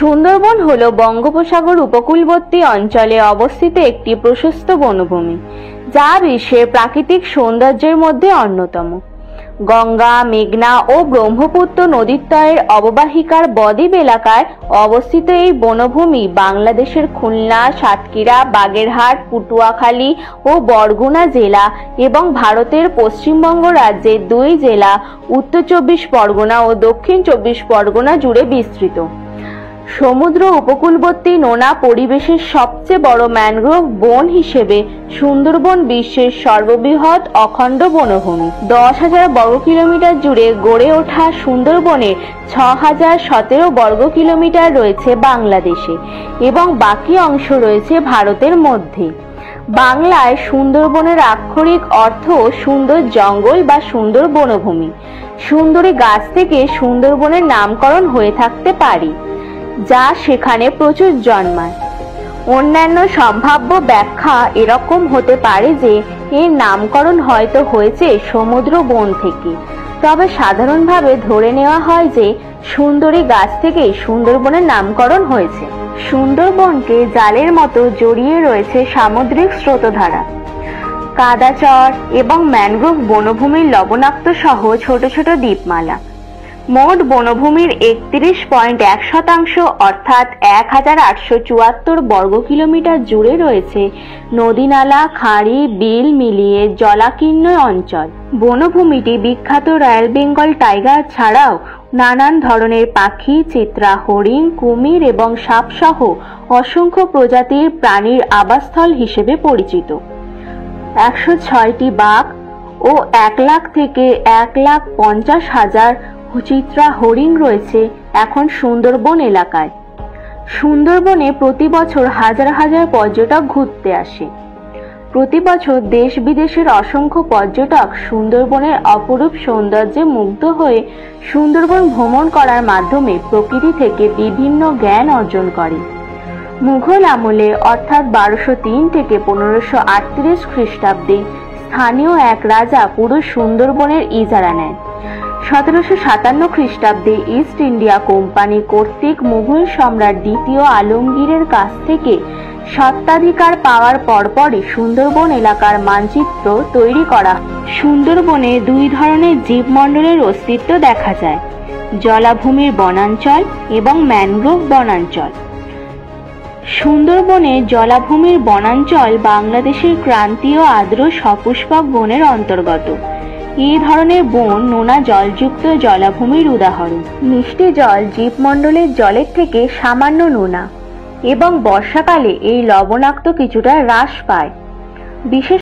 সুন্দরবন হল বঙ্গোপসাগর উপকূলবর্তী অঞ্চলে অবস্থিত একটি প্রশস্ত বনভূমি, যা বিশ্বের প্রাকৃতিক সৌন্দর্যের মধ্যে অন্যতম। গঙ্গা, মেঘনা ও ব্রহ্মপুত্র নদীদ্বয়ের অববাহিকার বদ্বীপ এলাকায় অবস্থিত এই বনভূমি বাংলাদেশের খুলনা, সাতক্ষীরা, বাগেরহাট, পটুয়াখালী ও বরগুনা জেলা এবং ভারতের পশ্চিমবঙ্গ রাজ্যের 2 জেলা উত্তর 24 পরগনা ও দক্ষিণ 24 পরগনা জুড়ে বিস্তৃত। সমুদ্র উপকূলবর্তী নোনা পরিবেশের সবচেয়ে বড় ম্যানগ্রোভ বন হিসেবে সুন্দরবন বিশ্বের সর্ববৃহৎ অখণ্ড বনভূমি। 10,000 বর্গ কিলোমিটার জুড়ে গড়ে ওঠা সুন্দরবনের 6,017 বর্গ কিলোমিটার রয়েছে বাংলাদেশে এবং বাকি অংশ রয়েছে ভারতের মধ্যে। বাংলায় সুন্দরবনের আক্ষরিক অর্থ সুন্দর জঙ্গল বা সুন্দর বনভূমি। সুন্দরী গাছ থেকে সুন্দরবনের নামকরণ হয়ে থাকতে পারে, যা সেখানে প্রচুর জন্মায়। অন্যান্য সম্ভাব্য ব্যাখ্যা এরকম হতে পারে যে এর নামকরণ হয়তো হয়েছে সমুদ্র বন থেকে, তবে সাধারণভাবে ধরে নেওয়া হয় যে সুন্দরী গাছ থেকে সুন্দরবনের নামকরণ হয়েছে। সুন্দরবনকে জালের মতো জড়িয়ে রয়েছে সামুদ্রিক স্রোতধারা, কাদাচর এবং ম্যানগ্রোভ বনভূমির লবণাক্ত সহ ছোট ছোট দ্বীপমালা। মোট বনভূমির 31.1% অর্থাৎ 1,874 বর্গ কিলোমিটার জুড়ে রয়েছে নদী-নালা, খাঁড়ি, বিল মিলিয়ে জলাকীর্ণ অঞ্চল। বনভূমিটি বিখ্যাত রয়্যাল বেঙ্গল টাইগার ছাড়াও নানান ধরনের পাখি, চিত্রা, হরিণ, কুমির এবং সাপ সহ অসংখ্য প্রজাতির প্রাণীর আবাসস্থল হিসেবে পরিচিত। 106টি বাঘ ও 1 লাখ থেকে 1,50,000 চিত্রা হরিণ রয়েছে এখন সুন্দরবন এলাকায়। সুন্দরবনে প্রতি বছর হাজার হাজার পর্যটক ঘুরতে আসে। প্রতি বছর দেশ বিদেশের অসংখ্য পর্যটক সুন্দরবনের অপরূপ সৌন্দর্যে মুগ্ধ হয়ে সুন্দরবন ভ্রমণ করার মাধ্যমে প্রকৃতি থেকে বিভিন্ন জ্ঞান অর্জন করে। মুঘল আমলে অর্থাৎ 1203 থেকে 1538 খ্রিস্টাব্দে স্থানীয় এক রাজা পুরো সুন্দরবনের ইজারা নেন। 1757 খ্রিস্টাব্দে ইস্ট ইন্ডিয়া কোম্পানি কর্তৃক মুঘল সম্রাট দ্বিতীয় আলমগীরের কাছ থেকে স্বত্বাধিকার পাওয়ার পরপরই সুন্দরবন এলাকার মানচিত্র তৈরি করা। সুন্দরবনে 2 ধরনের জীবমণ্ডলের অস্তিত্ব দেখা যায়: জলাভূমির বনাঞ্চল এবং ম্যানগ্রোভ বনাঞ্চল। সুন্দরবনে জলাভূমির বনাঞ্চল বাংলাদেশের ক্রান্তীয় আর্দ্র সপুষ্পক বনের অন্তর্গত। এই ধরনের বন নোনা জলযুক্ত জলাভূমির উদাহরণ। মিষ্টি জল জীবমণ্ডলের জলের থেকে সামান্য নোনা এবং বর্ষাকালে এই লবণাক্ত কিছুটা হ্রাস পায়। বিশেষ